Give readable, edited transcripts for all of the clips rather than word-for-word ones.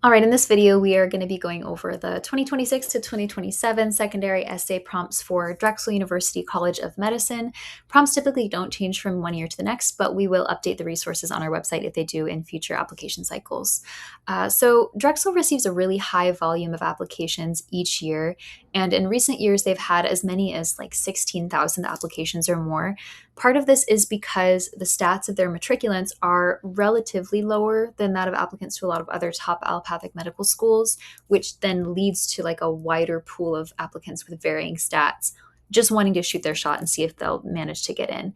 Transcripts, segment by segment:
All right, in this video, we are going to be going over the 2026 to 2027 secondary essay prompts for Drexel University College of Medicine. Prompts typically don't change from one year to the next, but we will update the resources on our website if they do in future application cycles. So Drexel receives a really high volume of applications each year, and in recent years, they've had as many as like 16,000 applications or more. Part of this is because the stats of their matriculants are relatively lower than that of applicants to a lot of other top allopathic medical schools, which then leads to like a wider pool of applicants with varying stats just wanting to shoot their shot and see if they'll manage to get in.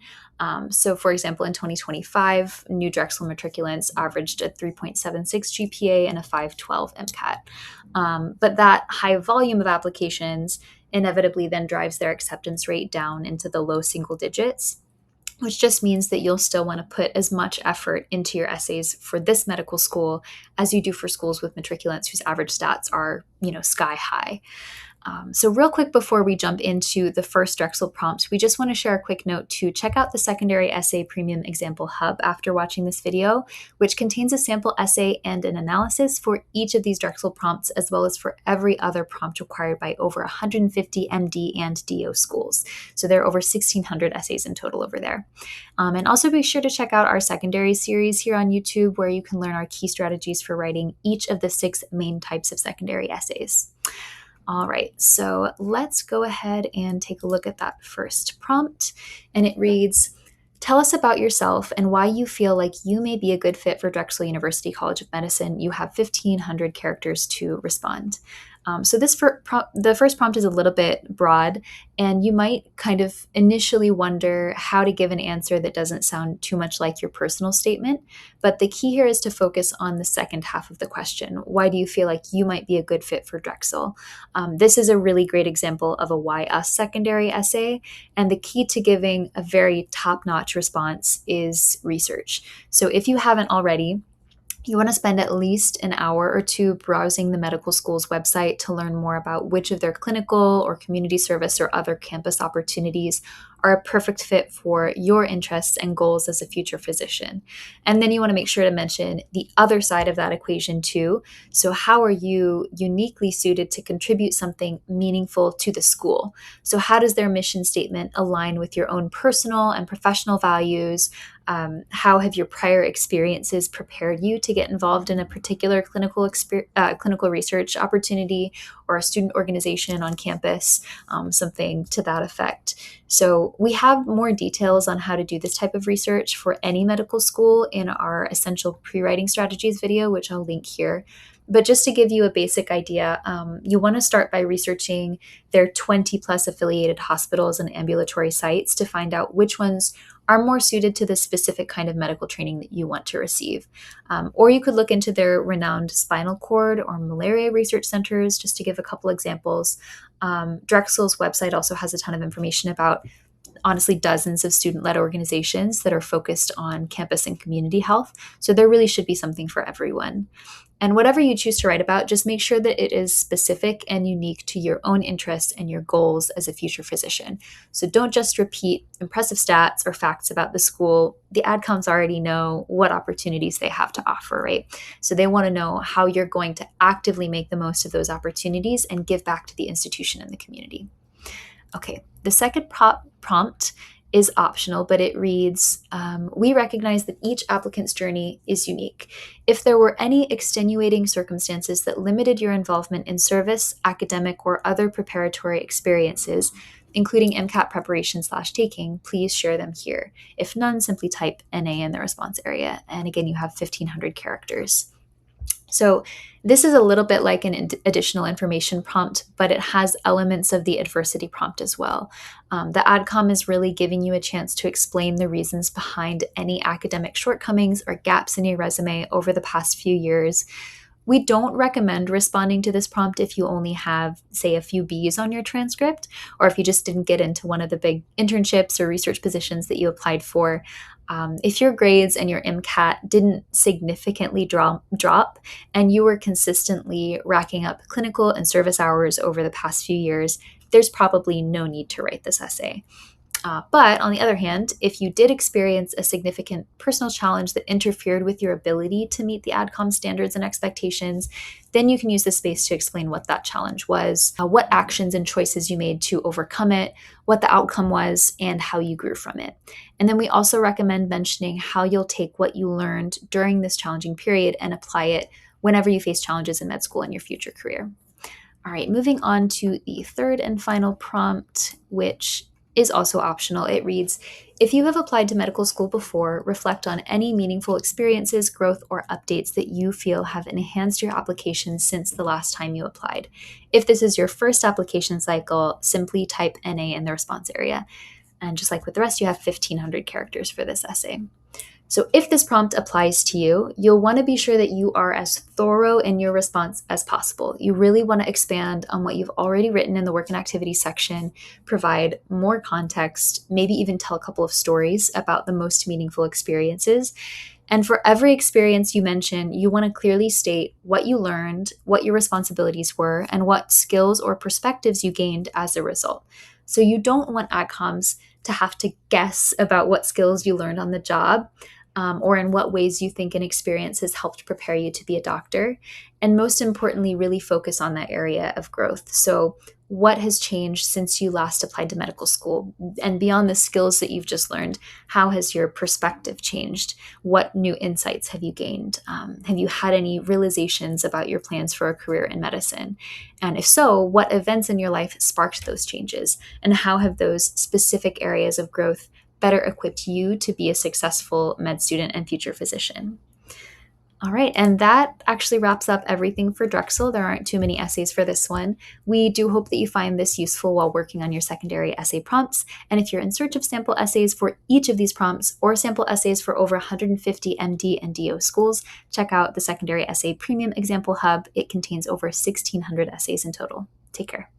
So, for example, in 2025, new Drexel matriculants averaged a 3.76 GPA and a 512 MCAT. But that high volume of applications inevitably then drives their acceptance rate down into the low single digits, which just means that you'll still want to put as much effort into your essays for this medical school as you do for schools with matriculants whose average stats are, sky high. So real quick before we jump into the first Drexel prompt, we just want to share a quick note to check out the Secondary Essay Premium Example Hub after watching this video, which contains a sample essay and an analysis for each of these Drexel prompts, as well as for every other prompt required by over 150 MD and DO schools. So there are over 1,600 essays in total over there. And also be sure to check out our secondary series here on YouTube, where you can learn our key strategies for writing each of the 6 main types of secondary essays. All right, so let's go ahead and take a look at that first prompt. And it reads, tell us about yourself and why you feel like you may be a good fit for Drexel University College of Medicine. You have 1,500 characters to respond. So the first prompt is a little bit broad, and you might kind of initially wonder how to give an answer that doesn't sound too much like your personal statement. But the key here is to focus on the second half of the question. Why do you feel like you might be a good fit for Drexel? This is a really great example of a why us secondary essay. And the key to giving a very top-notch response is research. So if you haven't already, you want to spend at least an hour or two browsing the medical school's website to learn more about which of their clinical or community service or other campus opportunities are a perfect fit for your interests and goals as a future physician. And then you want to make sure to mention the other side of that equation too. So how are you uniquely suited to contribute something meaningful to the school? So how does their mission statement align with your own personal and professional values? How have your prior experiences prepared you to get involved in a particular clinical research opportunity or a student organization on campus, something to that effect. So we have more details on how to do this type of research for any medical school in our essential pre-writing strategies video, which I'll link here. But just to give you a basic idea, you want to start by researching their 20 plus affiliated hospitals and ambulatory sites to find out which ones are more suited to the specific kind of medical training that you want to receive. Or you could look into their renowned spinal cord or malaria research centers, just to give a couple examples. Drexel's website also has a ton of information about, honestly, dozens of student-led organizations that are focused on campus and community health. So there really should be something for everyone. And whatever you choose to write about, just make sure that it is specific and unique to your own interests and your goals as a future physician. So don't just repeat impressive stats or facts about the school. The AdComs already know what opportunities they have to offer, right? So they want to know how you're going to actively make the most of those opportunities and give back to the institution and the community. Okay, the second prompt is optional, but it reads, we recognize that each applicant's journey is unique. If there were any extenuating circumstances that limited your involvement in service, academic, or other preparatory experiences, including MCAT preparation/taking, please share them here. If none, simply type NA in the response area. And again, you have 1,500 characters. So this is a little bit like an additional information prompt, but it has elements of the adversity prompt as well. The AdCom is really giving you a chance to explain the reasons behind any academic shortcomings or gaps in your resume over the past few years. We don't recommend responding to this prompt if you only have, say, a few B's on your transcript, or if you just didn't get into one of the big internships or research positions that you applied for. If your grades and your MCAT didn't significantly drop and you were consistently racking up clinical and service hours over the past few years, there's probably no need to write this essay. But on the other hand, if you did experience a significant personal challenge that interfered with your ability to meet the AdCom standards and expectations, then you can use this space to explain what that challenge was, what actions and choices you made to overcome it, what the outcome was, and how you grew from it. And then we also recommend mentioning how you'll take what you learned during this challenging period and apply it whenever you face challenges in med school and your future career. All right, moving on to the third and final prompt, which is also optional. It reads, if you have applied to medical school before, reflect on any meaningful experiences, growth, or updates that you feel have enhanced your application since the last time you applied. If this is your first application cycle, simply type NA in the response area. And just like with the rest, you have 1,500 characters for this essay. So if this prompt applies to you, you'll want to be sure that you are as thorough in your response as possible. You really want to expand on what you've already written in the work and activity section, provide more context, maybe even tell a couple of stories about the most meaningful experiences. And for every experience you mention, you want to clearly state what you learned, what your responsibilities were, and what skills or perspectives you gained as a result. So you don't want AdComs to have to guess about what skills you learned on the job, or in what ways you think an experience has helped prepare you to be a doctor. And most importantly, really focus on that area of growth. So what has changed since you last applied to medical school? And beyond the skills that you've just learned, how has your perspective changed? What new insights have you gained? Have you had any realizations about your plans for a career in medicine? And if so, what events in your life sparked those changes? And how have those specific areas of growth better equipped you to be a successful med student and future physician? All right, and that actually wraps up everything for Drexel. There aren't too many essays for this one. We do hope that you find this useful while working on your secondary essay prompts. And if you're in search of sample essays for each of these prompts or sample essays for over 150 MD and DO schools, check out the Secondary Essay Premium Example Hub. It contains over 1,600 essays in total. Take care.